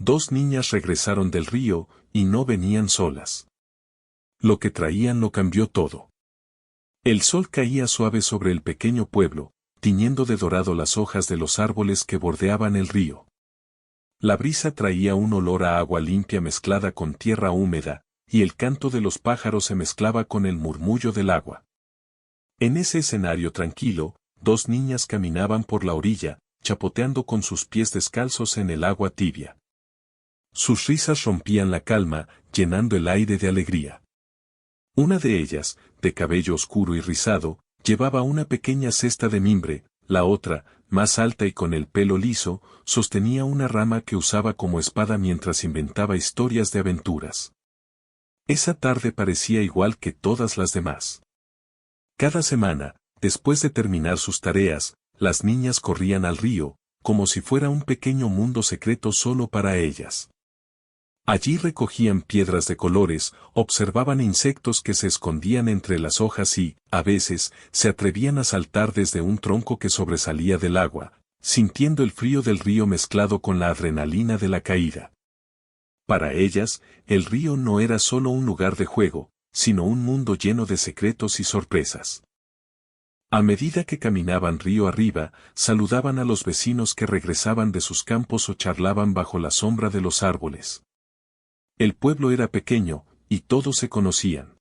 Dos niñas regresaron del río, y no venían solas. Lo que traían lo cambió todo. El sol caía suave sobre el pequeño pueblo, tiñendo de dorado las hojas de los árboles que bordeaban el río. La brisa traía un olor a agua limpia mezclada con tierra húmeda, y el canto de los pájaros se mezclaba con el murmullo del agua. En ese escenario tranquilo, dos niñas caminaban por la orilla, chapoteando con sus pies descalzos en el agua tibia. Sus risas rompían la calma, llenando el aire de alegría. Una de ellas, de cabello oscuro y rizado, llevaba una pequeña cesta de mimbre, la otra, más alta y con el pelo liso, sostenía una rama que usaba como espada mientras inventaba historias de aventuras. Esa tarde parecía igual que todas las demás. Cada semana, después de terminar sus tareas, las niñas corrían al río, como si fuera un pequeño mundo secreto solo para ellas. Allí recogían piedras de colores, observaban insectos que se escondían entre las hojas y, a veces, se atrevían a saltar desde un tronco que sobresalía del agua, sintiendo el frío del río mezclado con la adrenalina de la caída. Para ellas, el río no era solo un lugar de juego, sino un mundo lleno de secretos y sorpresas. A medida que caminaban río arriba, saludaban a los vecinos que regresaban de sus campos o charlaban bajo la sombra de los árboles. El pueblo era pequeño, y todos se conocían.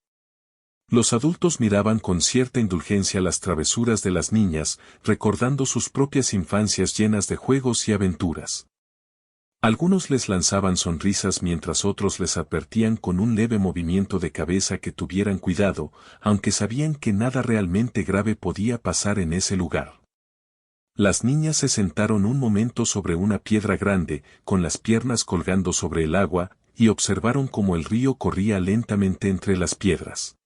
Los adultos miraban con cierta indulgencia las travesuras de las niñas, recordando sus propias infancias llenas de juegos y aventuras. Algunos les lanzaban sonrisas mientras otros les advertían con un leve movimiento de cabeza que tuvieran cuidado, aunque sabían que nada realmente grave podía pasar en ese lugar. Las niñas se sentaron un momento sobre una piedra grande, con las piernas colgando sobre el agua, y observaron cómo el río corría lentamente entre las piedras.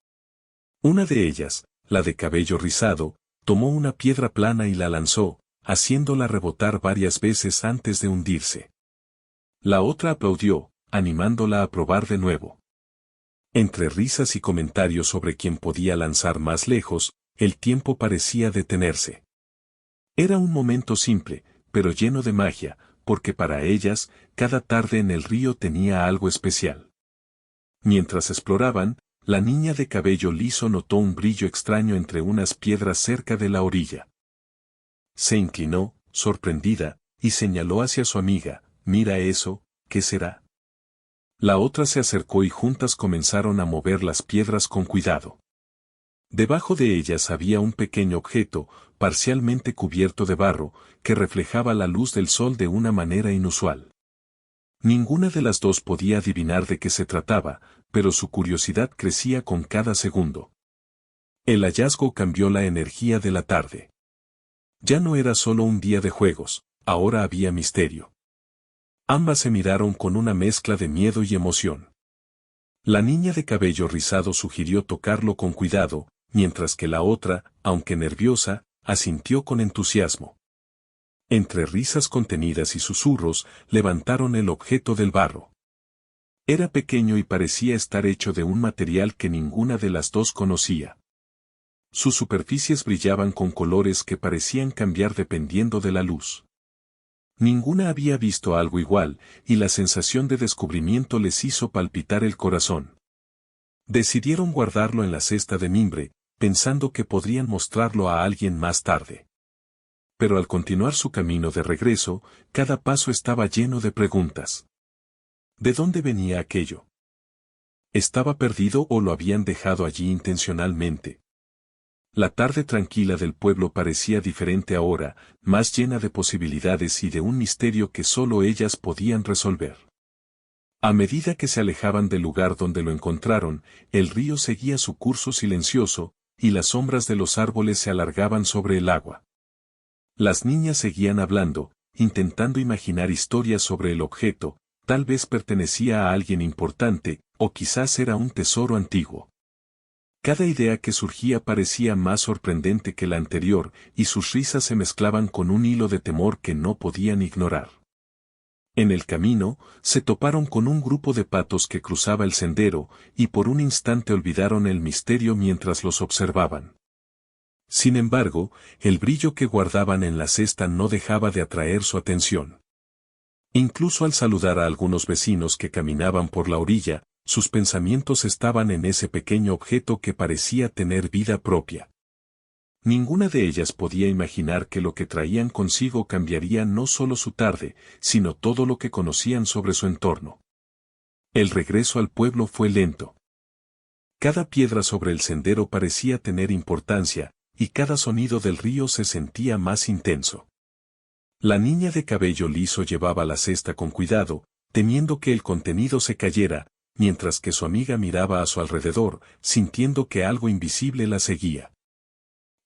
Una de ellas, la de cabello rizado, tomó una piedra plana y la lanzó, haciéndola rebotar varias veces antes de hundirse. La otra aplaudió, animándola a probar de nuevo. Entre risas y comentarios sobre quién podía lanzar más lejos, el tiempo parecía detenerse. Era un momento simple, pero lleno de magia, porque para ellas, cada tarde en el río tenía algo especial. Mientras exploraban, la niña de cabello liso notó un brillo extraño entre unas piedras cerca de la orilla. Se inclinó, sorprendida, y señaló hacia su amiga: «Mira eso, ¿qué será?». La otra se acercó y juntas comenzaron a mover las piedras con cuidado. Debajo de ellas había un pequeño objeto, parcialmente cubierto de barro, que reflejaba la luz del sol de una manera inusual. Ninguna de las dos podía adivinar de qué se trataba, pero su curiosidad crecía con cada segundo. El hallazgo cambió la energía de la tarde. Ya no era solo un día de juegos, ahora había misterio. Ambas se miraron con una mezcla de miedo y emoción. La niña de cabello rizado sugirió tocarlo con cuidado, mientras que la otra, aunque nerviosa, asintió con entusiasmo. Entre risas contenidas y susurros, levantaron el objeto del barro. Era pequeño y parecía estar hecho de un material que ninguna de las dos conocía. Sus superficies brillaban con colores que parecían cambiar dependiendo de la luz. Ninguna había visto algo igual, y la sensación de descubrimiento les hizo palpitar el corazón. Decidieron guardarlo en la cesta de mimbre, pensando que podrían mostrarlo a alguien más tarde. Pero al continuar su camino de regreso, cada paso estaba lleno de preguntas. ¿De dónde venía aquello? ¿Estaba perdido o lo habían dejado allí intencionalmente? La tarde tranquila del pueblo parecía diferente ahora, más llena de posibilidades y de un misterio que solo ellas podían resolver. A medida que se alejaban del lugar donde lo encontraron, el río seguía su curso silencioso, y las sombras de los árboles se alargaban sobre el agua. Las niñas seguían hablando, intentando imaginar historias sobre el objeto, tal vez pertenecía a alguien importante, o quizás era un tesoro antiguo. Cada idea que surgía parecía más sorprendente que la anterior, y sus risas se mezclaban con un hilo de temor que no podían ignorar. En el camino, se toparon con un grupo de patos que cruzaba el sendero, y por un instante olvidaron el misterio mientras los observaban. Sin embargo, el brillo que guardaban en la cesta no dejaba de atraer su atención. Incluso al saludar a algunos vecinos que caminaban por la orilla, sus pensamientos estaban en ese pequeño objeto que parecía tener vida propia. Ninguna de ellas podía imaginar que lo que traían consigo cambiaría no solo su tarde, sino todo lo que conocían sobre su entorno. El regreso al pueblo fue lento. Cada piedra sobre el sendero parecía tener importancia, y cada sonido del río se sentía más intenso. La niña de cabello liso llevaba la cesta con cuidado, temiendo que el contenido se cayera, mientras que su amiga miraba a su alrededor, sintiendo que algo invisible la seguía.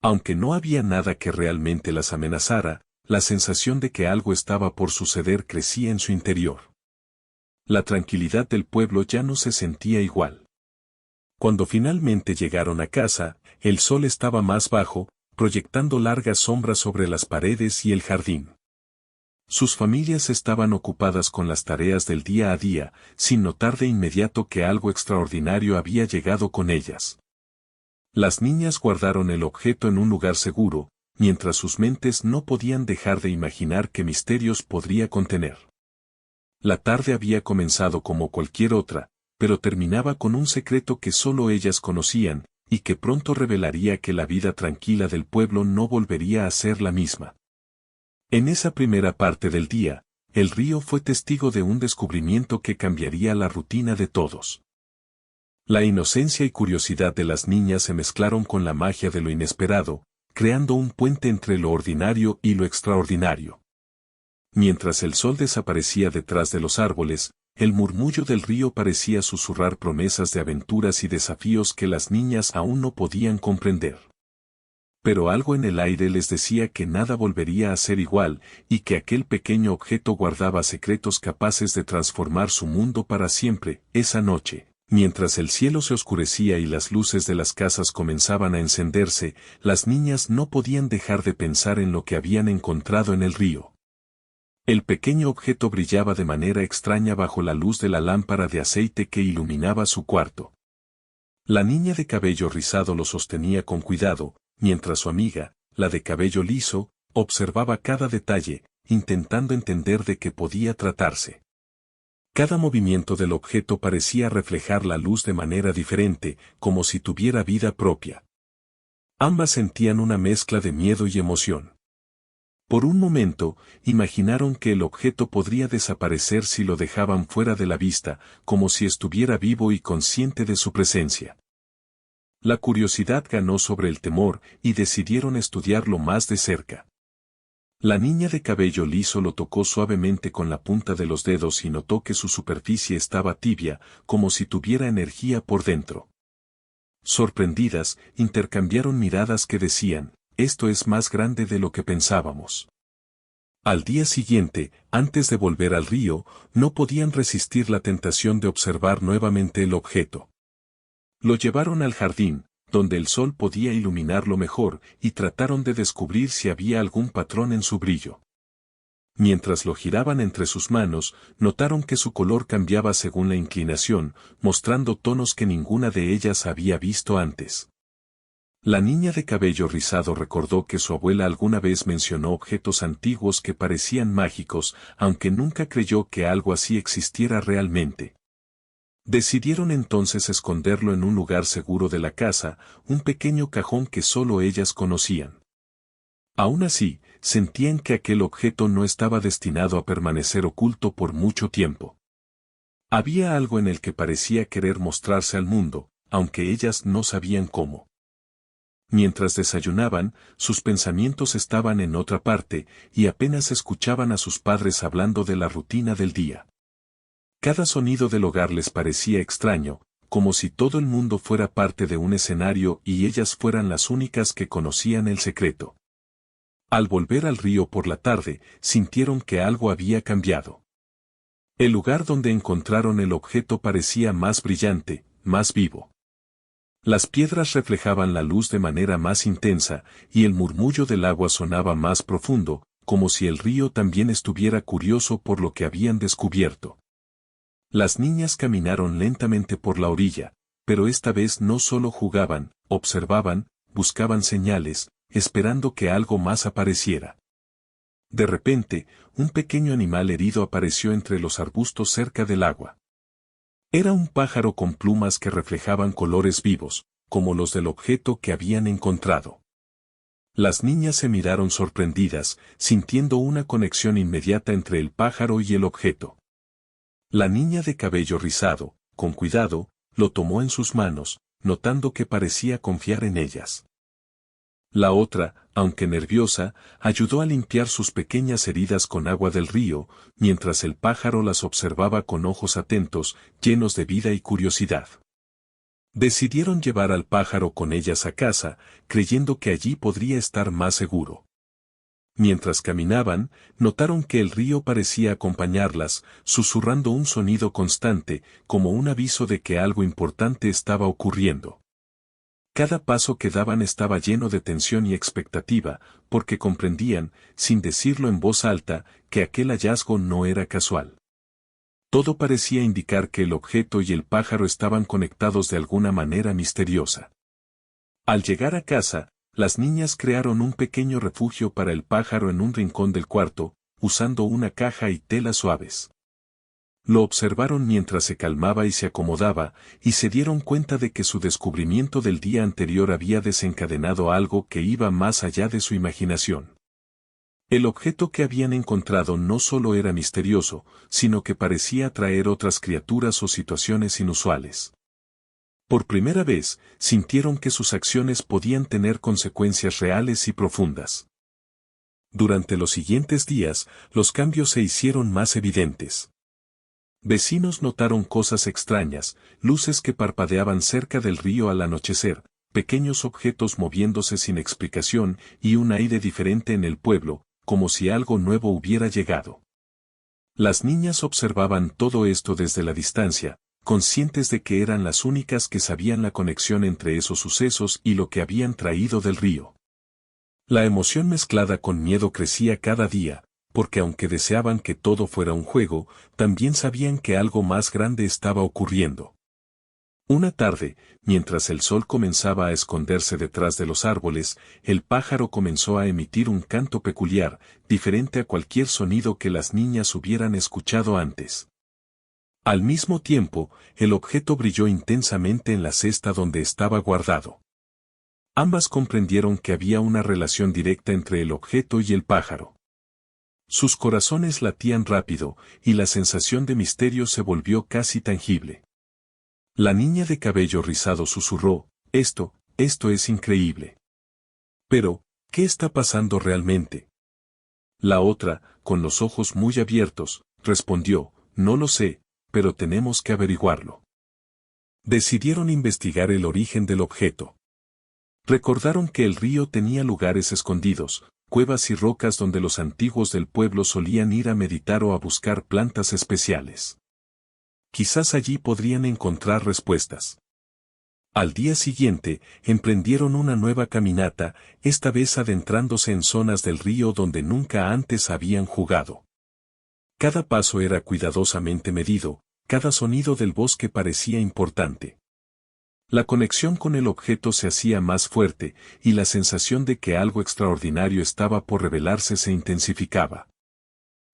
Aunque no había nada que realmente las amenazara, la sensación de que algo estaba por suceder crecía en su interior. La tranquilidad del pueblo ya no se sentía igual. Cuando finalmente llegaron a casa, el sol estaba más bajo, proyectando largas sombras sobre las paredes y el jardín. Sus familias estaban ocupadas con las tareas del día a día, sin notar de inmediato que algo extraordinario había llegado con ellas. Las niñas guardaron el objeto en un lugar seguro, mientras sus mentes no podían dejar de imaginar qué misterios podría contener. La tarde había comenzado como cualquier otra, pero terminaba con un secreto que solo ellas conocían, y que pronto revelaría que la vida tranquila del pueblo no volvería a ser la misma. En esa primera parte del día, el río fue testigo de un descubrimiento que cambiaría la rutina de todos. La inocencia y curiosidad de las niñas se mezclaron con la magia de lo inesperado, creando un puente entre lo ordinario y lo extraordinario. Mientras el sol desaparecía detrás de los árboles, el murmullo del río parecía susurrar promesas de aventuras y desafíos que las niñas aún no podían comprender. Pero algo en el aire les decía que nada volvería a ser igual, y que aquel pequeño objeto guardaba secretos capaces de transformar su mundo para siempre. Esa noche, mientras el cielo se oscurecía y las luces de las casas comenzaban a encenderse, las niñas no podían dejar de pensar en lo que habían encontrado en el río. El pequeño objeto brillaba de manera extraña bajo la luz de la lámpara de aceite que iluminaba su cuarto. La niña de cabello rizado lo sostenía con cuidado, mientras su amiga, la de cabello liso, observaba cada detalle, intentando entender de qué podía tratarse. Cada movimiento del objeto parecía reflejar la luz de manera diferente, como si tuviera vida propia. Ambas sentían una mezcla de miedo y emoción. Por un momento, imaginaron que el objeto podría desaparecer si lo dejaban fuera de la vista, como si estuviera vivo y consciente de su presencia. La curiosidad ganó sobre el temor y decidieron estudiarlo más de cerca. La niña de cabello liso lo tocó suavemente con la punta de los dedos y notó que su superficie estaba tibia, como si tuviera energía por dentro. Sorprendidas, intercambiaron miradas que decían, esto es más grande de lo que pensábamos. Al día siguiente, antes de volver al río, no podían resistir la tentación de observar nuevamente el objeto. Lo llevaron al jardín, donde el sol podía iluminarlo mejor, y trataron de descubrir si había algún patrón en su brillo. Mientras lo giraban entre sus manos, notaron que su color cambiaba según la inclinación, mostrando tonos que ninguna de ellas había visto antes. La niña de cabello rizado recordó que su abuela alguna vez mencionó objetos antiguos que parecían mágicos, aunque nunca creyó que algo así existiera realmente. Decidieron entonces esconderlo en un lugar seguro de la casa, un pequeño cajón que solo ellas conocían. Aún así, sentían que aquel objeto no estaba destinado a permanecer oculto por mucho tiempo. Había algo en el que parecía querer mostrarse al mundo, aunque ellas no sabían cómo. Mientras desayunaban, sus pensamientos estaban en otra parte, y apenas escuchaban a sus padres hablando de la rutina del día. Cada sonido del hogar les parecía extraño, como si todo el mundo fuera parte de un escenario y ellas fueran las únicas que conocían el secreto. Al volver al río por la tarde, sintieron que algo había cambiado. El lugar donde encontraron el objeto parecía más brillante, más vivo. Las piedras reflejaban la luz de manera más intensa, y el murmullo del agua sonaba más profundo, como si el río también estuviera curioso por lo que habían descubierto. Las niñas caminaron lentamente por la orilla, pero esta vez no solo jugaban, observaban, buscaban señales, esperando que algo más apareciera. De repente, un pequeño animal herido apareció entre los arbustos cerca del agua. Era un pájaro con plumas que reflejaban colores vivos, como los del objeto que habían encontrado. Las niñas se miraron sorprendidas, sintiendo una conexión inmediata entre el pájaro y el objeto. La niña de cabello rizado, con cuidado, lo tomó en sus manos, notando que parecía confiar en ellas. La otra, aunque nerviosa, ayudó a limpiar sus pequeñas heridas con agua del río, mientras el pájaro las observaba con ojos atentos, llenos de vida y curiosidad. Decidieron llevar al pájaro con ellas a casa, creyendo que allí podría estar más seguro. Mientras caminaban, notaron que el río parecía acompañarlas, susurrando un sonido constante, como un aviso de que algo importante estaba ocurriendo. Cada paso que daban estaba lleno de tensión y expectativa, porque comprendían, sin decirlo en voz alta, que aquel hallazgo no era casual. Todo parecía indicar que el objeto y el pájaro estaban conectados de alguna manera misteriosa. Al llegar a casa, las niñas crearon un pequeño refugio para el pájaro en un rincón del cuarto, usando una caja y telas suaves. Lo observaron mientras se calmaba y se acomodaba, y se dieron cuenta de que su descubrimiento del día anterior había desencadenado algo que iba más allá de su imaginación. El objeto que habían encontrado no solo era misterioso, sino que parecía atraer otras criaturas o situaciones inusuales. Por primera vez, sintieron que sus acciones podían tener consecuencias reales y profundas. Durante los siguientes días, los cambios se hicieron más evidentes. Vecinos notaron cosas extrañas, luces que parpadeaban cerca del río al anochecer, pequeños objetos moviéndose sin explicación y un aire diferente en el pueblo, como si algo nuevo hubiera llegado. Las niñas observaban todo esto desde la distancia, conscientes de que eran las únicas que sabían la conexión entre esos sucesos y lo que habían traído del río. La emoción mezclada con miedo crecía cada día, porque aunque deseaban que todo fuera un juego, también sabían que algo más grande estaba ocurriendo. Una tarde, mientras el sol comenzaba a esconderse detrás de los árboles, el pájaro comenzó a emitir un canto peculiar, diferente a cualquier sonido que las niñas hubieran escuchado antes. Al mismo tiempo, el objeto brilló intensamente en la cesta donde estaba guardado. Ambas comprendieron que había una relación directa entre el objeto y el pájaro. Sus corazones latían rápido, y la sensación de misterio se volvió casi tangible. La niña de cabello rizado susurró, esto es increíble. Pero, ¿qué está pasando realmente? La otra, con los ojos muy abiertos, respondió, no lo sé, pero tenemos que averiguarlo. Decidieron investigar el origen del objeto. Recordaron que el río tenía lugares escondidos, cuevas y rocas donde los antiguos del pueblo solían ir a meditar o a buscar plantas especiales. Quizás allí podrían encontrar respuestas. Al día siguiente, emprendieron una nueva caminata, esta vez adentrándose en zonas del río donde nunca antes habían jugado. Cada paso era cuidadosamente medido, cada sonido del bosque parecía importante. La conexión con el objeto se hacía más fuerte, y la sensación de que algo extraordinario estaba por revelarse se intensificaba.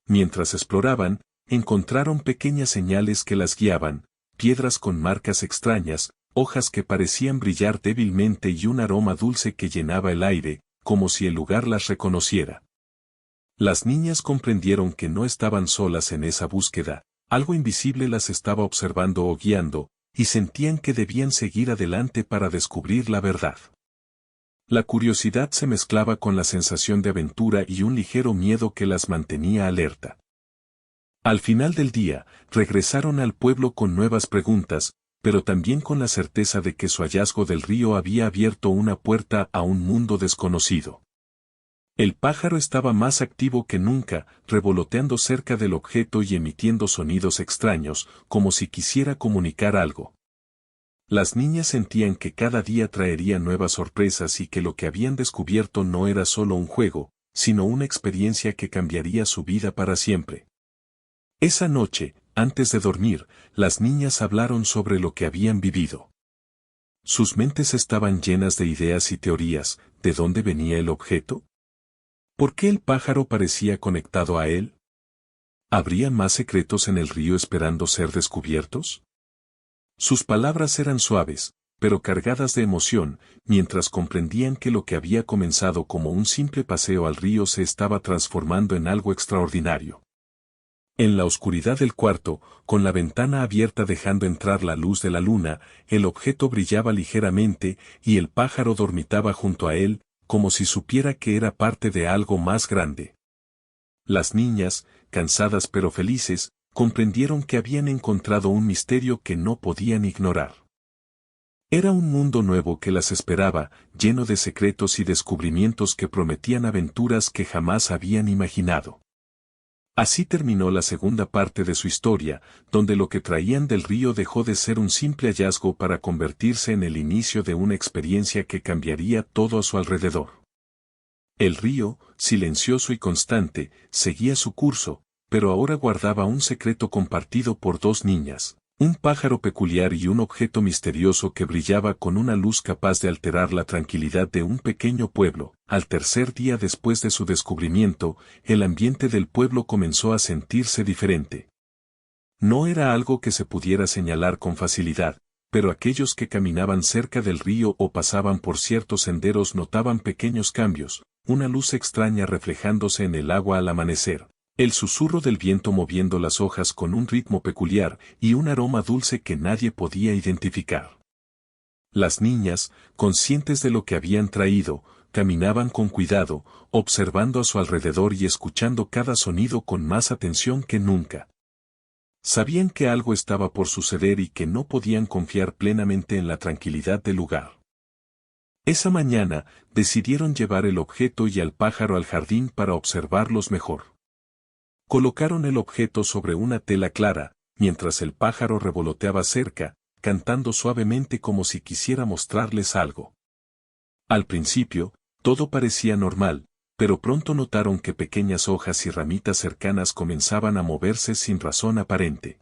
Mientras exploraban, encontraron pequeñas señales que las guiaban, piedras con marcas extrañas, hojas que parecían brillar débilmente y un aroma dulce que llenaba el aire, como si el lugar las reconociera. Las niñas comprendieron que no estaban solas en esa búsqueda, algo invisible las estaba observando o guiando, y sentían que debían seguir adelante para descubrir la verdad. La curiosidad se mezclaba con la sensación de aventura y un ligero miedo que las mantenía alerta. Al final del día, regresaron al pueblo con nuevas preguntas, pero también con la certeza de que su hallazgo del río había abierto una puerta a un mundo desconocido. El pájaro estaba más activo que nunca, revoloteando cerca del objeto y emitiendo sonidos extraños, como si quisiera comunicar algo. Las niñas sentían que cada día traería nuevas sorpresas y que lo que habían descubierto no era solo un juego, sino una experiencia que cambiaría su vida para siempre. Esa noche, antes de dormir, las niñas hablaron sobre lo que habían vivido. Sus mentes estaban llenas de ideas y teorías. ¿De dónde venía el objeto? ¿Por qué el pájaro parecía conectado a él? ¿Habría más secretos en el río esperando ser descubiertos? Sus palabras eran suaves, pero cargadas de emoción, mientras comprendían que lo que había comenzado como un simple paseo al río se estaba transformando en algo extraordinario. En la oscuridad del cuarto, con la ventana abierta dejando entrar la luz de la luna, el objeto brillaba ligeramente y el pájaro dormitaba junto a él, como si supiera que era parte de algo más grande. Las niñas, cansadas pero felices, comprendieron que habían encontrado un misterio que no podían ignorar. Era un mundo nuevo que las esperaba, lleno de secretos y descubrimientos que prometían aventuras que jamás habían imaginado. Así terminó la segunda parte de su historia, donde lo que traían del río dejó de ser un simple hallazgo para convertirse en el inicio de una experiencia que cambiaría todo a su alrededor. El río, silencioso y constante, seguía su curso, pero ahora guardaba un secreto compartido por dos niñas, un pájaro peculiar y un objeto misterioso que brillaba con una luz capaz de alterar la tranquilidad de un pequeño pueblo. Al tercer día después de su descubrimiento, el ambiente del pueblo comenzó a sentirse diferente. No era algo que se pudiera señalar con facilidad, pero aquellos que caminaban cerca del río o pasaban por ciertos senderos notaban pequeños cambios, una luz extraña reflejándose en el agua al amanecer, el susurro del viento moviendo las hojas con un ritmo peculiar y un aroma dulce que nadie podía identificar. Las niñas, conscientes de lo que habían traído, caminaban con cuidado, observando a su alrededor y escuchando cada sonido con más atención que nunca. Sabían que algo estaba por suceder y que no podían confiar plenamente en la tranquilidad del lugar. Esa mañana, decidieron llevar el objeto y al pájaro al jardín para observarlos mejor. Colocaron el objeto sobre una tela clara, mientras el pájaro revoloteaba cerca, cantando suavemente como si quisiera mostrarles algo. Al principio, todo parecía normal, pero pronto notaron que pequeñas hojas y ramitas cercanas comenzaban a moverse sin razón aparente.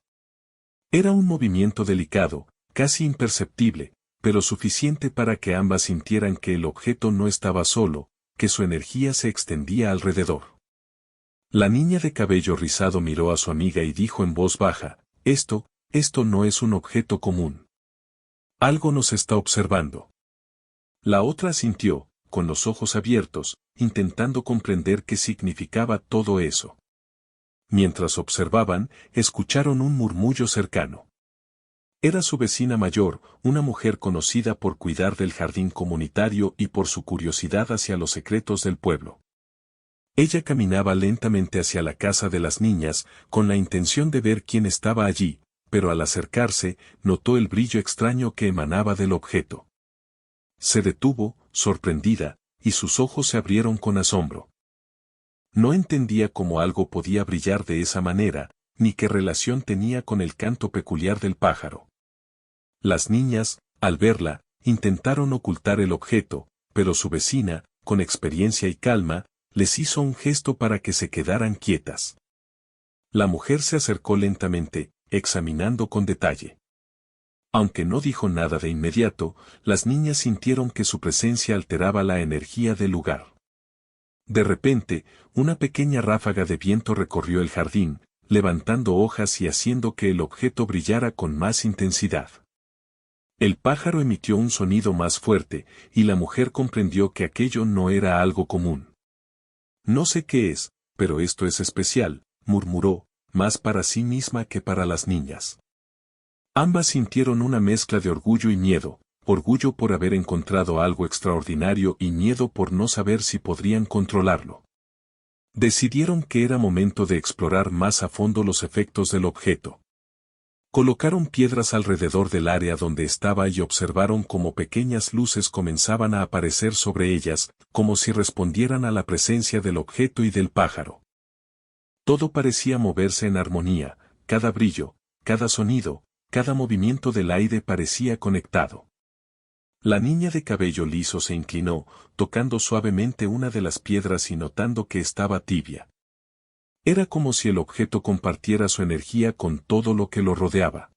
Era un movimiento delicado, casi imperceptible, pero suficiente para que ambas sintieran que el objeto no estaba solo, que su energía se extendía alrededor. La niña de cabello rizado miró a su amiga y dijo en voz baja, esto no es un objeto común. Algo nos está observando. La otra asintió, con los ojos abiertos, intentando comprender qué significaba todo eso. Mientras observaban, escucharon un murmullo cercano. Era su vecina mayor, una mujer conocida por cuidar del jardín comunitario y por su curiosidad hacia los secretos del pueblo. Ella caminaba lentamente hacia la casa de las niñas, con la intención de ver quién estaba allí, pero al acercarse, notó el brillo extraño que emanaba del objeto. Se detuvo, sorprendida, y sus ojos se abrieron con asombro. No entendía cómo algo podía brillar de esa manera, ni qué relación tenía con el canto peculiar del pájaro. Las niñas, al verla, intentaron ocultar el objeto, pero su vecina, con experiencia y calma, les hizo un gesto para que se quedaran quietas. La mujer se acercó lentamente, examinando con detalle. Aunque no dijo nada de inmediato, las niñas sintieron que su presencia alteraba la energía del lugar. De repente, una pequeña ráfaga de viento recorrió el jardín, levantando hojas y haciendo que el objeto brillara con más intensidad. El pájaro emitió un sonido más fuerte, y la mujer comprendió que aquello no era algo común. No sé qué es, pero esto es especial, murmuró, más para sí misma que para las niñas. Ambas sintieron una mezcla de orgullo y miedo, orgullo por haber encontrado algo extraordinario y miedo por no saber si podrían controlarlo. Decidieron que era momento de explorar más a fondo los efectos del objeto. Colocaron piedras alrededor del área donde estaba y observaron cómo pequeñas luces comenzaban a aparecer sobre ellas, como si respondieran a la presencia del objeto y del pájaro. Todo parecía moverse en armonía, cada brillo, cada sonido, cada movimiento del aire parecía conectado. La niña de cabello liso se inclinó, tocando suavemente una de las piedras y notando que estaba tibia. Era como si el objeto compartiera su energía con todo lo que lo rodeaba.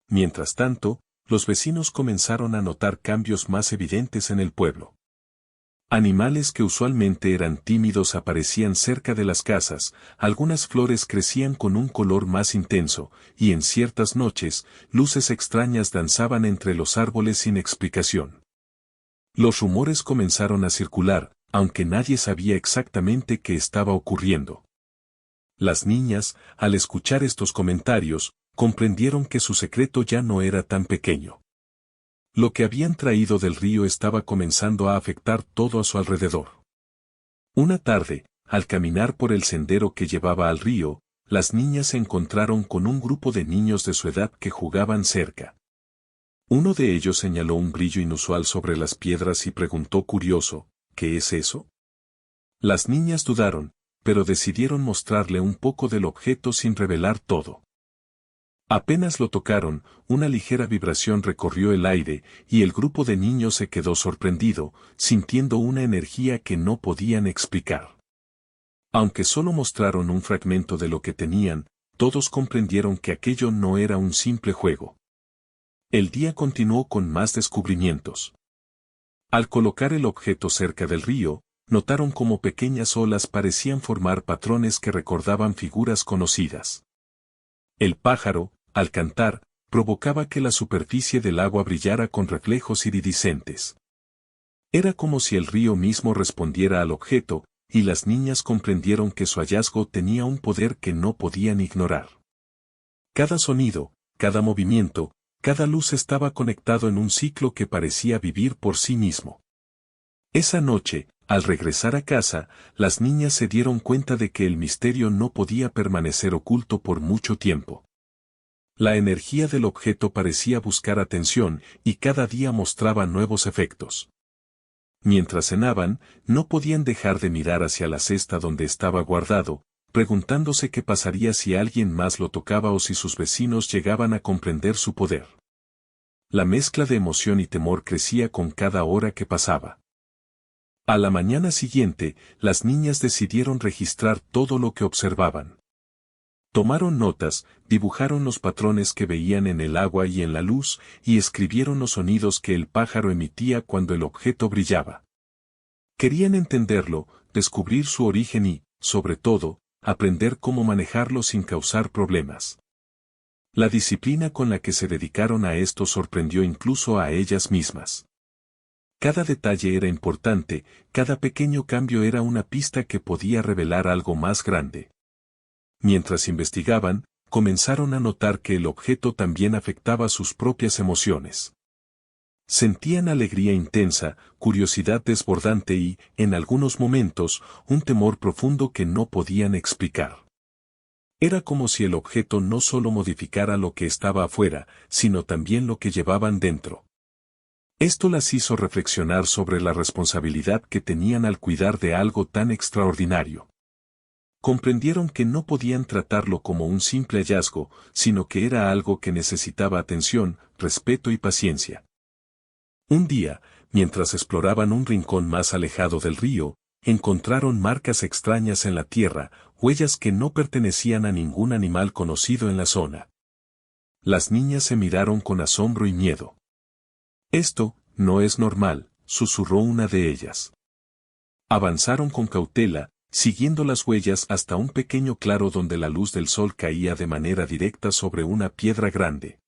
Mientras tanto, los vecinos comenzaron a notar cambios más evidentes en el pueblo. Animales que usualmente eran tímidos aparecían cerca de las casas, algunas flores crecían con un color más intenso, y en ciertas noches, luces extrañas danzaban entre los árboles sin explicación. Los rumores comenzaron a circular, aunque nadie sabía exactamente qué estaba ocurriendo. Las niñas, al escuchar estos comentarios, comprendieron que su secreto ya no era tan pequeño. Lo que habían traído del río estaba comenzando a afectar todo a su alrededor. Una tarde, al caminar por el sendero que llevaba al río, las niñas se encontraron con un grupo de niños de su edad que jugaban cerca. Uno de ellos señaló un brillo inusual sobre las piedras y preguntó curioso, ¿qué es eso? Las niñas dudaron, pero decidieron mostrarle un poco del objeto sin revelar todo. Apenas lo tocaron, una ligera vibración recorrió el aire, y el grupo de niños se quedó sorprendido, sintiendo una energía que no podían explicar. Aunque solo mostraron un fragmento de lo que tenían, todos comprendieron que aquello no era un simple juego. El día continuó con más descubrimientos. Al colocar el objeto cerca del río, notaron cómo pequeñas olas parecían formar patrones que recordaban figuras conocidas. El pájaro, al cantar, provocaba que la superficie del agua brillara con reflejos iridiscentes. Era como si el río mismo respondiera al objeto, y las niñas comprendieron que su hallazgo tenía un poder que no podían ignorar. Cada sonido, cada movimiento, cada luz estaba conectado en un ciclo que parecía vivir por sí mismo. Esa noche, al regresar a casa, las niñas se dieron cuenta de que el misterio no podía permanecer oculto por mucho tiempo. La energía del objeto parecía buscar atención y cada día mostraba nuevos efectos. Mientras cenaban, no podían dejar de mirar hacia la cesta donde estaba guardado, preguntándose qué pasaría si alguien más lo tocaba o si sus vecinos llegaban a comprender su poder. La mezcla de emoción y temor crecía con cada hora que pasaba. A la mañana siguiente, las niñas decidieron registrar todo lo que observaban. Tomaron notas, dibujaron los patrones que veían en el agua y en la luz, y escribieron los sonidos que el pájaro emitía cuando el objeto brillaba. Querían entenderlo, descubrir su origen y, sobre todo, aprender cómo manejarlo sin causar problemas. La disciplina con la que se dedicaron a esto sorprendió incluso a ellas mismas. Cada detalle era importante, cada pequeño cambio era una pista que podía revelar algo más grande. Mientras investigaban, comenzaron a notar que el objeto también afectaba sus propias emociones. Sentían alegría intensa, curiosidad desbordante y, en algunos momentos, un temor profundo que no podían explicar. Era como si el objeto no solo modificara lo que estaba afuera, sino también lo que llevaban dentro. Esto las hizo reflexionar sobre la responsabilidad que tenían al cuidar de algo tan extraordinario. Comprendieron que no podían tratarlo como un simple hallazgo, sino que era algo que necesitaba atención, respeto y paciencia. Un día, mientras exploraban un rincón más alejado del río, encontraron marcas extrañas en la tierra, huellas que no pertenecían a ningún animal conocido en la zona. Las niñas se miraron con asombro y miedo. «Esto no es normal», susurró una de ellas. Avanzaron con cautela, siguiendo las huellas hasta un pequeño claro donde la luz del sol caía de manera directa sobre una piedra grande.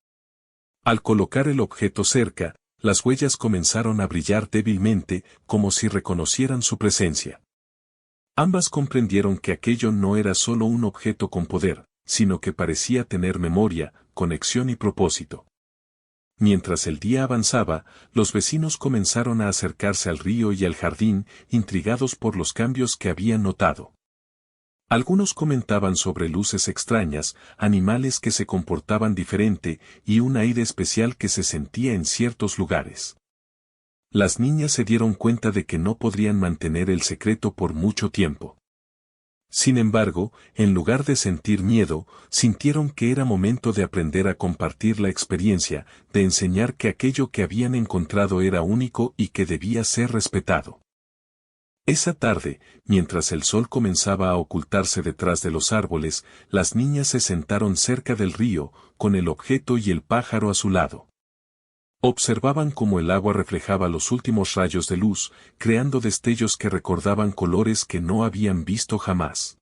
Al colocar el objeto cerca, las huellas comenzaron a brillar débilmente, como si reconocieran su presencia. Ambas comprendieron que aquello no era solo un objeto con poder, sino que parecía tener memoria, conexión y propósito. Mientras el día avanzaba, los vecinos comenzaron a acercarse al río y al jardín, intrigados por los cambios que habían notado. Algunos comentaban sobre luces extrañas, animales que se comportaban diferente y un aire especial que se sentía en ciertos lugares. Las niñas se dieron cuenta de que no podrían mantener el secreto por mucho tiempo. Sin embargo, en lugar de sentir miedo, sintieron que era momento de aprender a compartir la experiencia, de enseñar que aquello que habían encontrado era único y que debía ser respetado. Esa tarde, mientras el sol comenzaba a ocultarse detrás de los árboles, las niñas se sentaron cerca del río, con el objeto y el pájaro a su lado. Observaban cómo el agua reflejaba los últimos rayos de luz, creando destellos que recordaban colores que no habían visto jamás.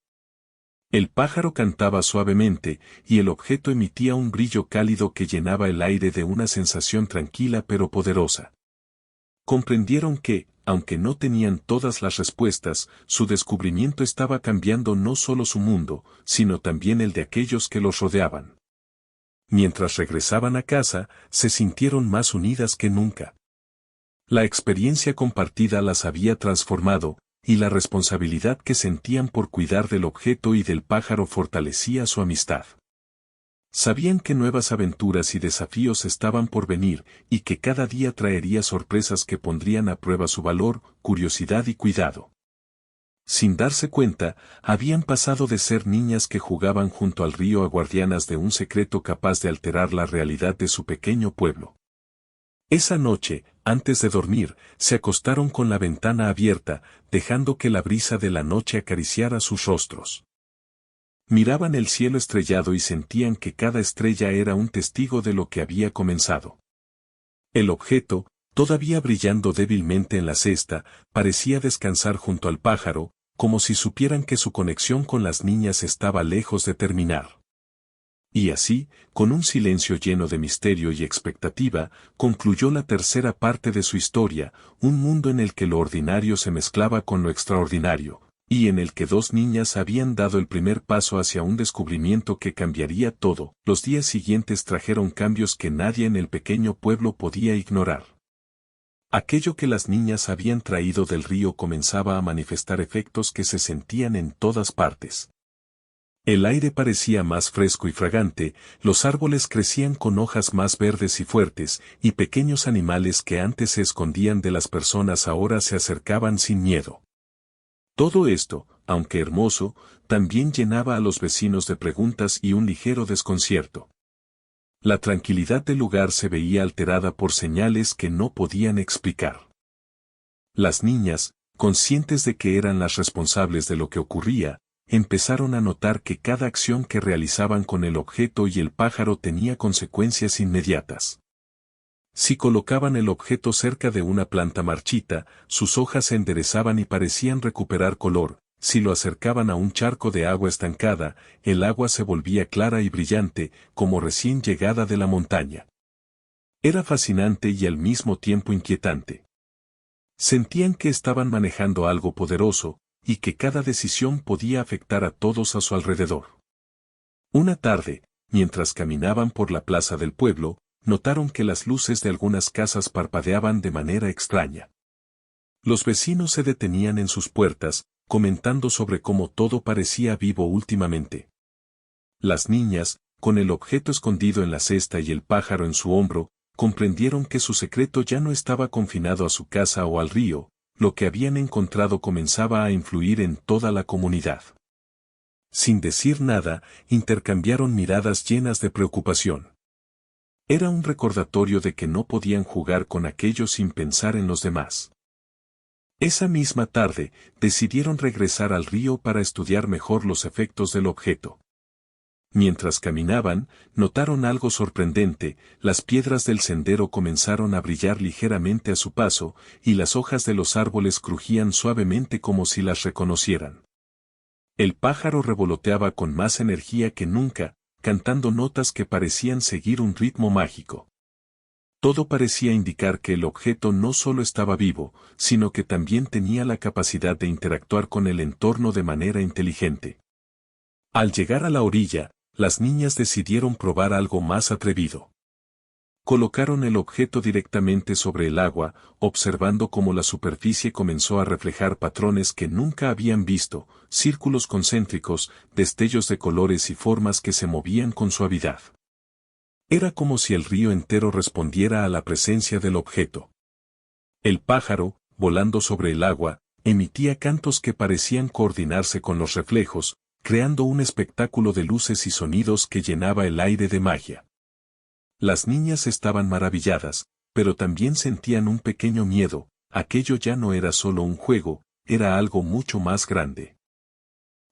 El pájaro cantaba suavemente, y el objeto emitía un brillo cálido que llenaba el aire de una sensación tranquila pero poderosa. Comprendieron que, aunque no tenían todas las respuestas, su descubrimiento estaba cambiando no solo su mundo, sino también el de aquellos que los rodeaban. Mientras regresaban a casa, se sintieron más unidas que nunca. La experiencia compartida las había transformado, y la responsabilidad que sentían por cuidar del objeto y del pájaro fortalecía su amistad. Sabían que nuevas aventuras y desafíos estaban por venir, y que cada día traería sorpresas que pondrían a prueba su valor, curiosidad y cuidado. Sin darse cuenta, habían pasado de ser niñas que jugaban junto al río a guardianas de un secreto capaz de alterar la realidad de su pequeño pueblo. Esa noche, antes de dormir, se acostaron con la ventana abierta, dejando que la brisa de la noche acariciara sus rostros. Miraban el cielo estrellado y sentían que cada estrella era un testigo de lo que había comenzado. El objeto, todavía brillando débilmente en la cesta, parecía descansar junto al pájaro, como si supieran que su conexión con las niñas estaba lejos de terminar. Y así, con un silencio lleno de misterio y expectativa, concluyó la tercera parte de su historia, un mundo en el que lo ordinario se mezclaba con lo extraordinario, y en el que dos niñas habían dado el primer paso hacia un descubrimiento que cambiaría todo. Los días siguientes trajeron cambios que nadie en el pequeño pueblo podía ignorar. Aquello que las niñas habían traído del río comenzaba a manifestar efectos que se sentían en todas partes. El aire parecía más fresco y fragante, los árboles crecían con hojas más verdes y fuertes, y pequeños animales que antes se escondían de las personas ahora se acercaban sin miedo. Todo esto, aunque hermoso, también llenaba a los vecinos de preguntas y un ligero desconcierto. La tranquilidad del lugar se veía alterada por señales que no podían explicar. Las niñas, conscientes de que eran las responsables de lo que ocurría, empezaron a notar que cada acción que realizaban con el objeto y el pájaro tenía consecuencias inmediatas. Si colocaban el objeto cerca de una planta marchita, sus hojas se enderezaban y parecían recuperar color. Si lo acercaban a un charco de agua estancada, el agua se volvía clara y brillante, como recién llegada de la montaña. Era fascinante y al mismo tiempo inquietante. Sentían que estaban manejando algo poderoso, y que cada decisión podía afectar a todos a su alrededor. Una tarde, mientras caminaban por la plaza del pueblo, notaron que las luces de algunas casas parpadeaban de manera extraña. Los vecinos se detenían en sus puertas, comentando sobre cómo todo parecía vivo últimamente. Las niñas, con el objeto escondido en la cesta y el pájaro en su hombro, comprendieron que su secreto ya no estaba confinado a su casa o al río, lo que habían encontrado comenzaba a influir en toda la comunidad. Sin decir nada, intercambiaron miradas llenas de preocupación. Era un recordatorio de que no podían jugar con aquello sin pensar en los demás. Esa misma tarde, decidieron regresar al río para estudiar mejor los efectos del objeto. Mientras caminaban, notaron algo sorprendente, las piedras del sendero comenzaron a brillar ligeramente a su paso, y las hojas de los árboles crujían suavemente como si las reconocieran. El pájaro revoloteaba con más energía que nunca, cantando notas que parecían seguir un ritmo mágico. Todo parecía indicar que el objeto no solo estaba vivo, sino que también tenía la capacidad de interactuar con el entorno de manera inteligente. Al llegar a la orilla, las niñas decidieron probar algo más atrevido. Colocaron el objeto directamente sobre el agua, observando cómo la superficie comenzó a reflejar patrones que nunca habían visto, círculos concéntricos, destellos de colores y formas que se movían con suavidad. Era como si el río entero respondiera a la presencia del objeto. El pájaro, volando sobre el agua, emitía cantos que parecían coordinarse con los reflejos, creando un espectáculo de luces y sonidos que llenaba el aire de magia. Las niñas estaban maravilladas, pero también sentían un pequeño miedo, aquello ya no era solo un juego, era algo mucho más grande.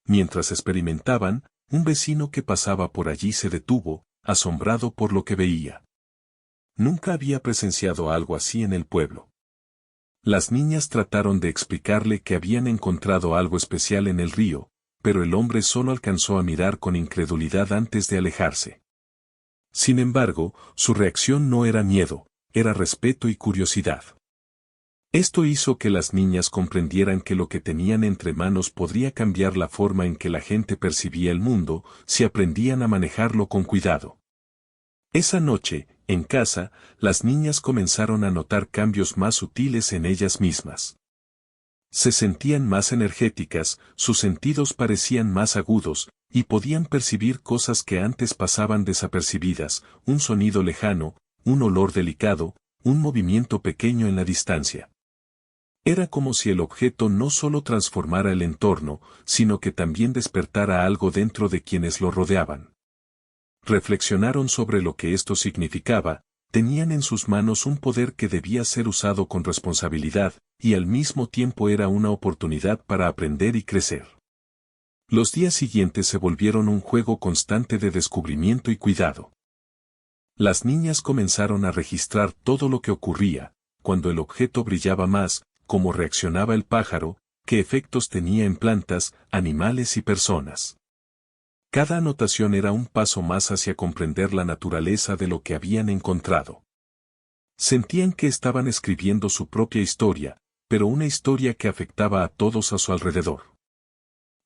Mientras experimentaban, un vecino que pasaba por allí se detuvo, asombrado por lo que veía. nunca había presenciado algo así en el pueblo. Las niñas trataron de explicarle que habían encontrado algo especial en el río, pero el hombre solo alcanzó a mirar con incredulidad antes de alejarse. Sin embargo, su reacción no era miedo, era respeto y curiosidad. Esto hizo que las niñas comprendieran que lo que tenían entre manos podría cambiar la forma en que la gente percibía el mundo si aprendían a manejarlo con cuidado. Esa noche, en casa, las niñas comenzaron a notar cambios más sutiles en ellas mismas. Se sentían más energéticas, sus sentidos parecían más agudos, y podían percibir cosas que antes pasaban desapercibidas, un sonido lejano, un olor delicado, un movimiento pequeño en la distancia. Era como si el objeto no solo transformara el entorno, sino que también despertara algo dentro de quienes lo rodeaban. Reflexionaron sobre lo que esto significaba, tenían en sus manos un poder que debía ser usado con responsabilidad, y al mismo tiempo era una oportunidad para aprender y crecer. Los días siguientes se volvieron un juego constante de descubrimiento y cuidado. Las niñas comenzaron a registrar todo lo que ocurría, cuando el objeto brillaba más, cómo reaccionaba el pájaro, qué efectos tenía en plantas, animales y personas. Cada anotación era un paso más hacia comprender la naturaleza de lo que habían encontrado. Sentían que estaban escribiendo su propia historia, pero una historia que afectaba a todos a su alrededor.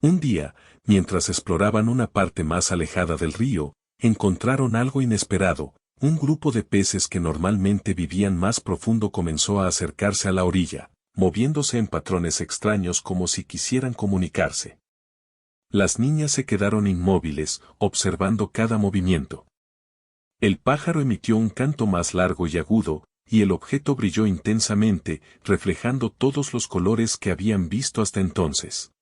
Un día, mientras exploraban una parte más alejada del río, encontraron algo inesperado. Un grupo de peces que normalmente vivían más profundo comenzó a acercarse a la orilla, moviéndose en patrones extraños como si quisieran comunicarse. Las niñas se quedaron inmóviles, observando cada movimiento. El pájaro emitió un canto más largo y agudo, y el objeto brilló intensamente, reflejando todos los colores que habían visto hasta entonces.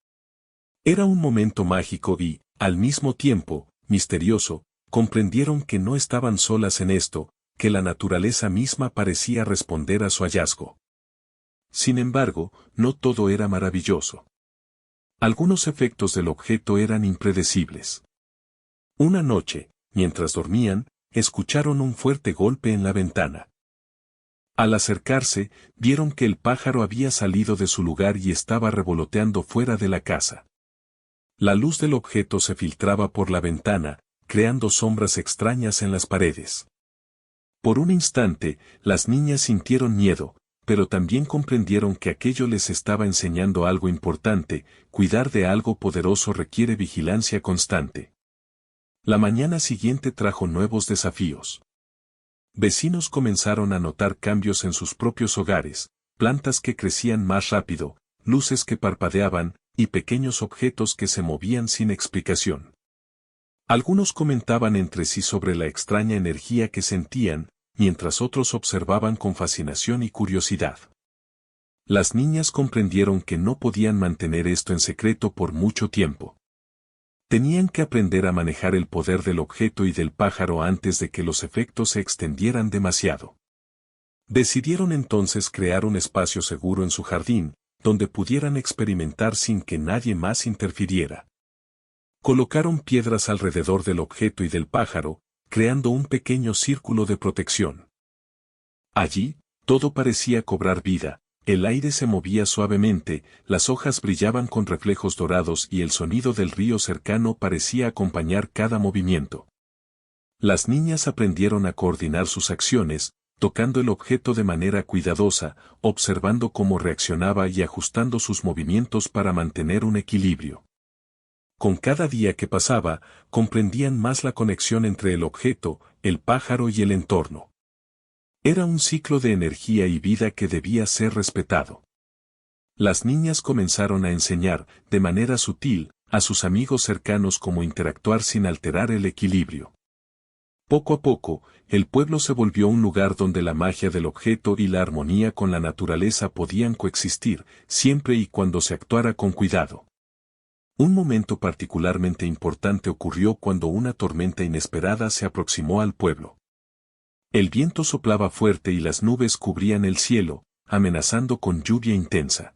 Era un momento mágico y, al mismo tiempo, misterioso. Comprendieron que no estaban solas en esto, que la naturaleza misma parecía responder a su hallazgo. Sin embargo, no todo era maravilloso. Algunos efectos del objeto eran impredecibles. Una noche, mientras dormían, escucharon un fuerte golpe en la ventana. Al acercarse, vieron que el pájaro había salido de su lugar y estaba revoloteando fuera de la casa. La luz del objeto se filtraba por la ventana, creando sombras extrañas en las paredes. Por un instante, las niñas sintieron miedo, pero también comprendieron que aquello les estaba enseñando algo importante: cuidar de algo poderoso requiere vigilancia constante. La mañana siguiente trajo nuevos desafíos. Vecinos comenzaron a notar cambios en sus propios hogares, plantas que crecían más rápido, luces que parpadeaban, y pequeños objetos que se movían sin explicación. Algunos comentaban entre sí sobre la extraña energía que sentían, mientras otros observaban con fascinación y curiosidad. Las niñas comprendieron que no podían mantener esto en secreto por mucho tiempo. Tenían que aprender a manejar el poder del objeto y del pájaro antes de que los efectos se extendieran demasiado. Decidieron entonces crear un espacio seguro en su jardín, donde pudieran experimentar sin que nadie más interfiriera. Colocaron piedras alrededor del objeto y del pájaro, creando un pequeño círculo de protección. Allí, todo parecía cobrar vida, el aire se movía suavemente, las hojas brillaban con reflejos dorados y el sonido del río cercano parecía acompañar cada movimiento. Las niñas aprendieron a coordinar sus acciones, tocando el objeto de manera cuidadosa, observando cómo reaccionaba y ajustando sus movimientos para mantener un equilibrio. Con cada día que pasaba, comprendían más la conexión entre el objeto, el pájaro y el entorno. Era un ciclo de energía y vida que debía ser respetado. Las niñas comenzaron a enseñar, de manera sutil, a sus amigos cercanos cómo interactuar sin alterar el equilibrio. Poco a poco, el pueblo se volvió un lugar donde la magia del objeto y la armonía con la naturaleza podían coexistir, siempre y cuando se actuara con cuidado. Un momento particularmente importante ocurrió cuando una tormenta inesperada se aproximó al pueblo. El viento soplaba fuerte y las nubes cubrían el cielo, amenazando con lluvia intensa.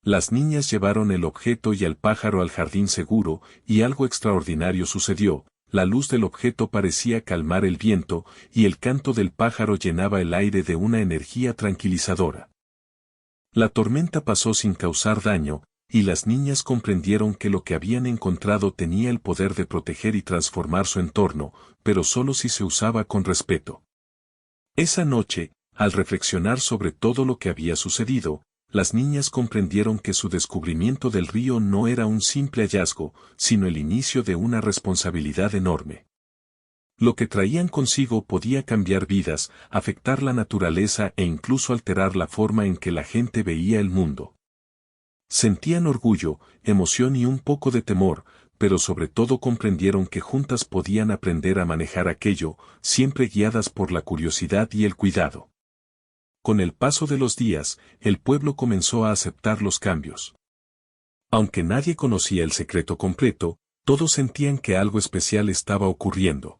Las niñas llevaron el objeto y al pájaro al jardín seguro, y algo extraordinario sucedió: la luz del objeto parecía calmar el viento, y el canto del pájaro llenaba el aire de una energía tranquilizadora. La tormenta pasó sin causar daño, y las niñas comprendieron que lo que habían encontrado tenía el poder de proteger y transformar su entorno, pero solo si se usaba con respeto. Esa noche, al reflexionar sobre todo lo que había sucedido, las niñas comprendieron que su descubrimiento del río no era un simple hallazgo, sino el inicio de una responsabilidad enorme. Lo que traían consigo podía cambiar vidas, afectar la naturaleza e incluso alterar la forma en que la gente veía el mundo. Sentían orgullo, emoción y un poco de temor, pero sobre todo comprendieron que juntas podían aprender a manejar aquello, siempre guiadas por la curiosidad y el cuidado. Con el paso de los días, el pueblo comenzó a aceptar los cambios. Aunque nadie conocía el secreto completo, todos sentían que algo especial estaba ocurriendo.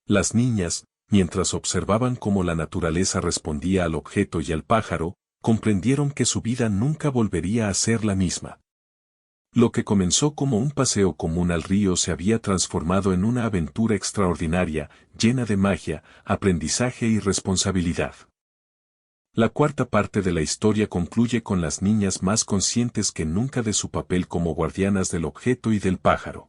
Las niñas, mientras observaban cómo la naturaleza respondía al objeto y al pájaro, comprendieron que su vida nunca volvería a ser la misma. Lo que comenzó como un paseo común al río se había transformado en una aventura extraordinaria, llena de magia, aprendizaje y responsabilidad. La cuarta parte de la historia concluye con las niñas más conscientes que nunca de su papel como guardianas del objeto y del pájaro.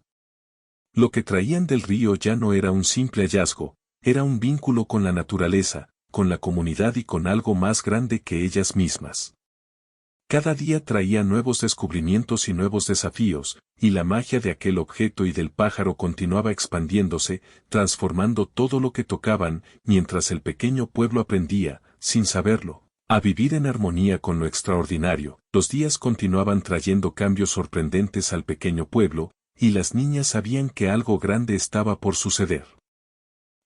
Lo que traían del río ya no era un simple hallazgo, era un vínculo con la naturaleza, con la comunidad y con algo más grande que ellas mismas. Cada día traía nuevos descubrimientos y nuevos desafíos, y la magia de aquel objeto y del pájaro continuaba expandiéndose, transformando todo lo que tocaban, mientras el pequeño pueblo aprendía, sin saberlo, a vivir en armonía con lo extraordinario. Los días continuaban trayendo cambios sorprendentes al pequeño pueblo, y las niñas sabían que algo grande estaba por suceder.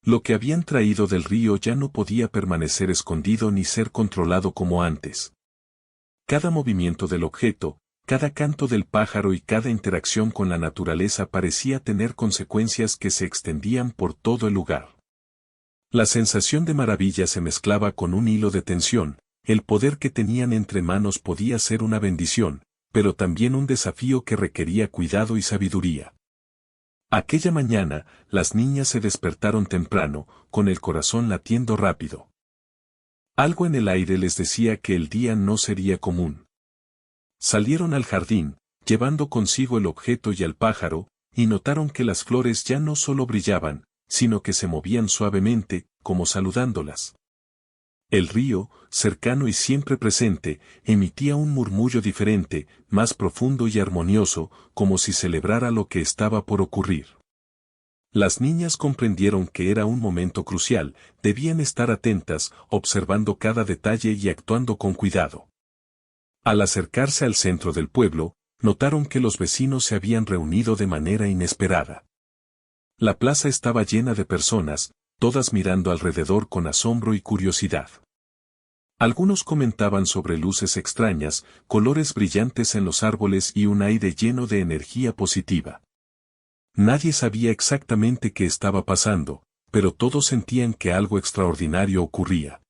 Lo que habían traído del río ya no podía permanecer escondido ni ser controlado como antes. Cada movimiento del objeto, cada canto del pájaro y cada interacción con la naturaleza parecía tener consecuencias que se extendían por todo el lugar. La sensación de maravilla se mezclaba con un hilo de tensión, el poder que tenían entre manos podía ser una bendición, pero también un desafío que requería cuidado y sabiduría. Aquella mañana, las niñas se despertaron temprano, con el corazón latiendo rápido. Algo en el aire les decía que el día no sería común. Salieron al jardín, llevando consigo el objeto y al pájaro, y notaron que las flores ya no solo brillaban, sino que se movían suavemente, como saludándolas. El río, cercano y siempre presente, emitía un murmullo diferente, más profundo y armonioso, como si celebrara lo que estaba por ocurrir. Las niñas comprendieron que era un momento crucial, debían estar atentas, observando cada detalle y actuando con cuidado. Al acercarse al centro del pueblo, notaron que los vecinos se habían reunido de manera inesperada. La plaza estaba llena de personas, todas mirando alrededor con asombro y curiosidad. Algunos comentaban sobre luces extrañas, colores brillantes en los árboles y un aire lleno de energía positiva. Nadie sabía exactamente qué estaba pasando, pero todos sentían que algo extraordinario ocurría.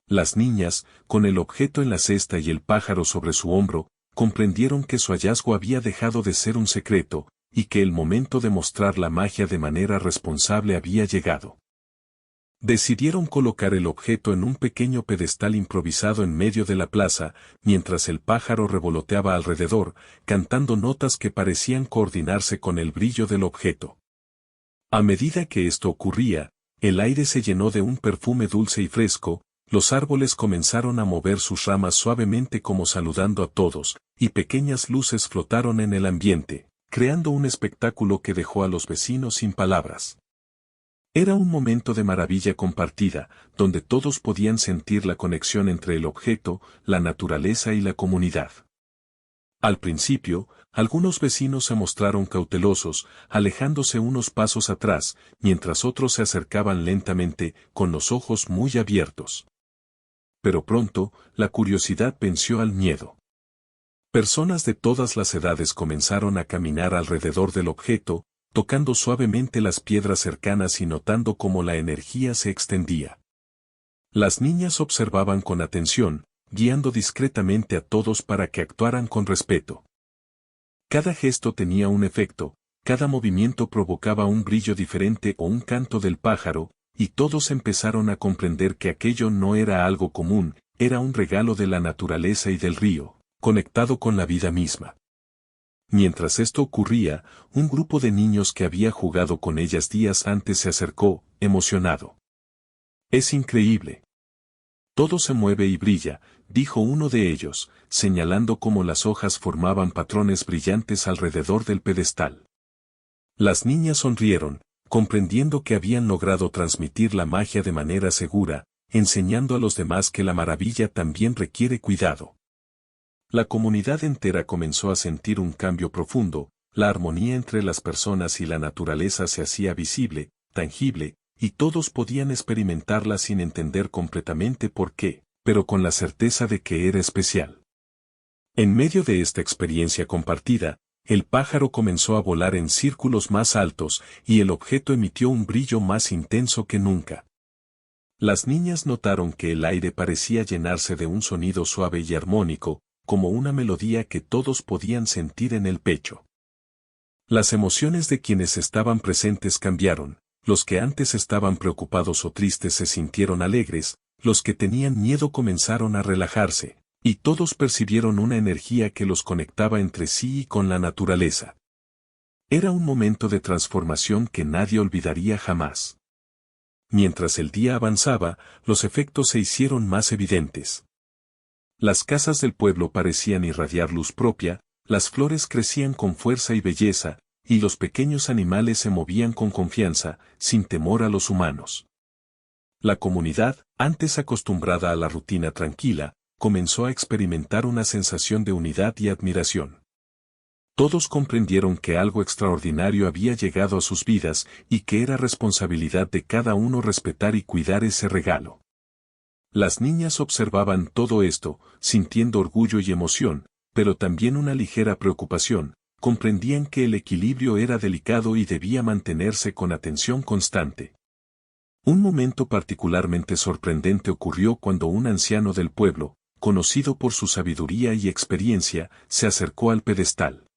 Las niñas, con el objeto en la cesta y el pájaro sobre su hombro, comprendieron que su hallazgo había dejado de ser un secreto, y que el momento de mostrar la magia de manera responsable había llegado. Decidieron colocar el objeto en un pequeño pedestal improvisado en medio de la plaza, mientras el pájaro revoloteaba alrededor, cantando notas que parecían coordinarse con el brillo del objeto. A medida que esto ocurría, el aire se llenó de un perfume dulce y fresco, los árboles comenzaron a mover sus ramas suavemente como saludando a todos, y pequeñas luces flotaron en el ambiente, creando un espectáculo que dejó a los vecinos sin palabras. Era un momento de maravilla compartida, donde todos podían sentir la conexión entre el objeto, la naturaleza y la comunidad. Al principio, algunos vecinos se mostraron cautelosos, alejándose unos pasos atrás, mientras otros se acercaban lentamente, con los ojos muy abiertos. Pero pronto, la curiosidad venció al miedo. Personas de todas las edades comenzaron a caminar alrededor del objeto, tocando suavemente las piedras cercanas y notando cómo la energía se extendía. Las niñas observaban con atención, guiando discretamente a todos para que actuaran con respeto. Cada gesto tenía un efecto, cada movimiento provocaba un brillo diferente o un canto del pájaro, y todos empezaron a comprender que aquello no era algo común, era un regalo de la naturaleza y del río, conectado con la vida misma. Mientras esto ocurría, un grupo de niños que había jugado con ellas días antes se acercó, emocionado. «Es increíble. Todo se mueve y brilla», dijo uno de ellos, señalando cómo las hojas formaban patrones brillantes alrededor del pedestal. Las niñas sonrieron, comprendiendo que habían logrado transmitir la magia de manera segura, enseñando a los demás que la maravilla también requiere cuidado. La comunidad entera comenzó a sentir un cambio profundo, la armonía entre las personas y la naturaleza se hacía visible, tangible, y todos podían experimentarla sin entender completamente por qué, pero con la certeza de que era especial. En medio de esta experiencia compartida, el pájaro comenzó a volar en círculos más altos y el objeto emitió un brillo más intenso que nunca. Las niñas notaron que el aire parecía llenarse de un sonido suave y armónico, como una melodía que todos podían sentir en el pecho. Las emociones de quienes estaban presentes cambiaron, los que antes estaban preocupados o tristes se sintieron alegres, los que tenían miedo comenzaron a relajarse, y todos percibieron una energía que los conectaba entre sí y con la naturaleza. Era un momento de transformación que nadie olvidaría jamás. Mientras el día avanzaba, los efectos se hicieron más evidentes. Las casas del pueblo parecían irradiar luz propia, las flores crecían con fuerza y belleza, y los pequeños animales se movían con confianza, sin temor a los humanos. La comunidad, antes acostumbrada a la rutina tranquila, comenzó a experimentar una sensación de unidad y admiración. Todos comprendieron que algo extraordinario había llegado a sus vidas y que era responsabilidad de cada uno respetar y cuidar ese regalo. Las niñas observaban todo esto, sintiendo orgullo y emoción, pero también una ligera preocupación, comprendían que el equilibrio era delicado y debía mantenerse con atención constante. Un momento particularmente sorprendente ocurrió cuando un anciano del pueblo, conocido por su sabiduría y experiencia, se acercó al pedestal.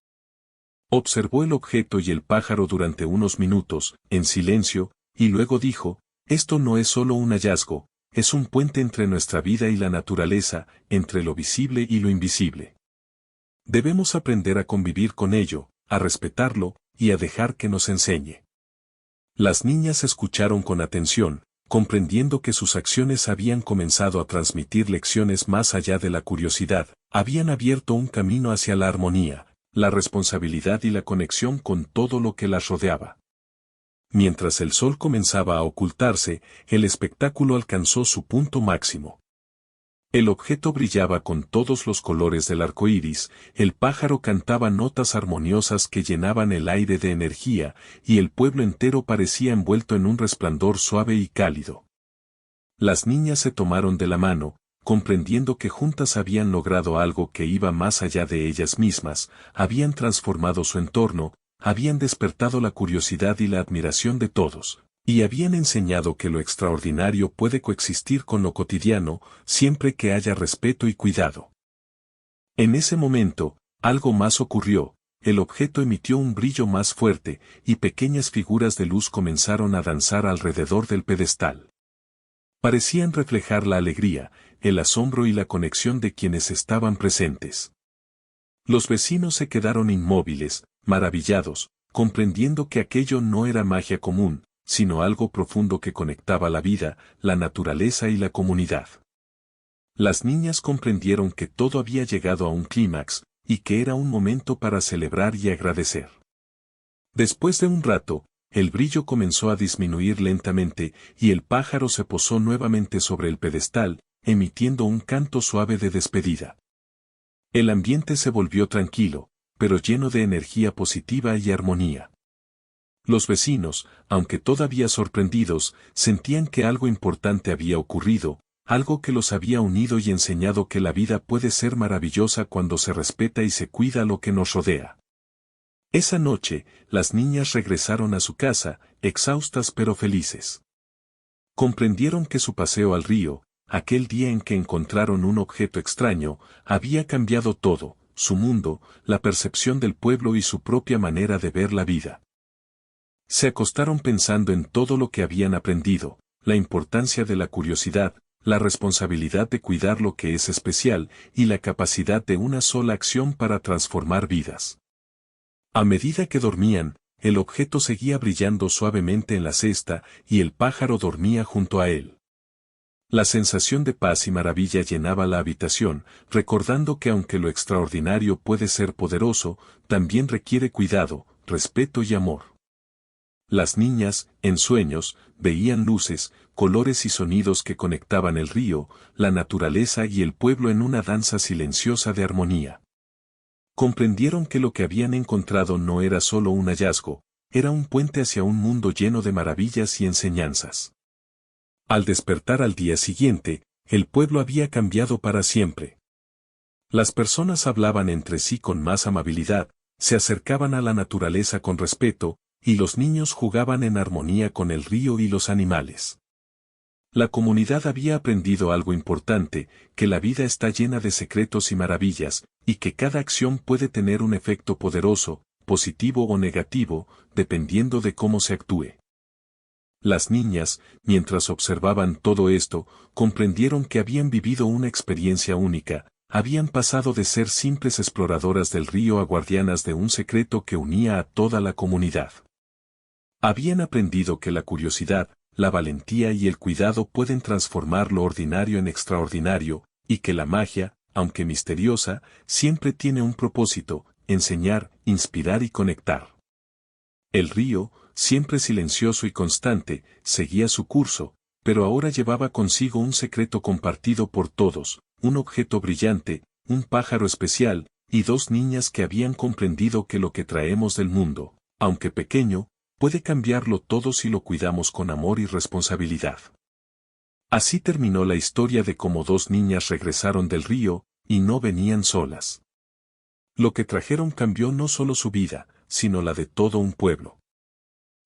Observó el objeto y el pájaro durante unos minutos, en silencio, y luego dijo, «Esto no es solo un hallazgo, es un puente entre nuestra vida y la naturaleza, entre lo visible y lo invisible. Debemos aprender a convivir con ello, a respetarlo, y a dejar que nos enseñe». Las niñas escucharon con atención, comprendiendo que sus acciones habían comenzado a transmitir lecciones más allá de la curiosidad, habían abierto un camino hacia la armonía, la responsabilidad y la conexión con todo lo que las rodeaba. Mientras el sol comenzaba a ocultarse, el espectáculo alcanzó su punto máximo. El objeto brillaba con todos los colores del arco iris, el pájaro cantaba notas armoniosas que llenaban el aire de energía, y el pueblo entero parecía envuelto en un resplandor suave y cálido. Las niñas se tomaron de la mano, comprendiendo que juntas habían logrado algo que iba más allá de ellas mismas, habían transformado su entorno, habían despertado la curiosidad y la admiración de todos, y habían enseñado que lo extraordinario puede coexistir con lo cotidiano, siempre que haya respeto y cuidado. En ese momento, algo más ocurrió, el objeto emitió un brillo más fuerte, y pequeñas figuras de luz comenzaron a danzar alrededor del pedestal. Parecían reflejar la alegría, el asombro y la conexión de quienes estaban presentes. Los vecinos se quedaron inmóviles, maravillados, comprendiendo que aquello no era magia común, sino algo profundo que conectaba la vida, la naturaleza y la comunidad. Las niñas comprendieron que todo había llegado a un clímax, y que era un momento para celebrar y agradecer. Después de un rato, el brillo comenzó a disminuir lentamente y el pájaro se posó nuevamente sobre el pedestal, emitiendo un canto suave de despedida. El ambiente se volvió tranquilo, pero lleno de energía positiva y armonía. Los vecinos, aunque todavía sorprendidos, sentían que algo importante había ocurrido, algo que los había unido y enseñado que la vida puede ser maravillosa cuando se respeta y se cuida lo que nos rodea. Esa noche, las niñas regresaron a su casa, exhaustas pero felices. Comprendieron que su paseo al río, aquel día en que encontraron un objeto extraño, había cambiado todo, su mundo, la percepción del pueblo y su propia manera de ver la vida. Se acostaron pensando en todo lo que habían aprendido, la importancia de la curiosidad, la responsabilidad de cuidar lo que es especial y la capacidad de una sola acción para transformar vidas. A medida que dormían, el objeto seguía brillando suavemente en la cesta y el pájaro dormía junto a él. La sensación de paz y maravilla llenaba la habitación, recordando que aunque lo extraordinario puede ser poderoso, también requiere cuidado, respeto y amor. Las niñas, en sueños, veían luces, colores y sonidos que conectaban el río, la naturaleza y el pueblo en una danza silenciosa de armonía. Comprendieron que lo que habían encontrado no era solo un hallazgo, era un puente hacia un mundo lleno de maravillas y enseñanzas. Al despertar al día siguiente, el pueblo había cambiado para siempre. Las personas hablaban entre sí con más amabilidad, se acercaban a la naturaleza con respeto, y los niños jugaban en armonía con el río y los animales. La comunidad había aprendido algo importante, que la vida está llena de secretos y maravillas, y que cada acción puede tener un efecto poderoso, positivo o negativo, dependiendo de cómo se actúe. Las niñas, mientras observaban todo esto, comprendieron que habían vivido una experiencia única, habían pasado de ser simples exploradoras del río a guardianas de un secreto que unía a toda la comunidad. Habían aprendido que la curiosidad, la valentía y el cuidado pueden transformar lo ordinario en extraordinario, y que la magia, aunque misteriosa, siempre tiene un propósito: enseñar, inspirar y conectar. El río, siempre silencioso y constante, seguía su curso, pero ahora llevaba consigo un secreto compartido por todos, un objeto brillante, un pájaro especial, y dos niñas que habían comprendido que lo que traemos del mundo, aunque pequeño, puede cambiarlo todo si lo cuidamos con amor y responsabilidad. Así terminó la historia de cómo dos niñas regresaron del río, y no venían solas. Lo que trajeron cambió no solo su vida, sino la de todo un pueblo.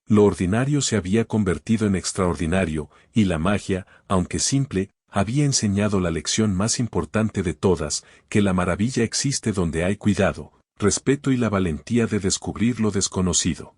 Lo ordinario se había convertido en extraordinario, y la magia, aunque simple, había enseñado la lección más importante de todas, que la maravilla existe donde hay cuidado, respeto y la valentía de descubrir lo desconocido.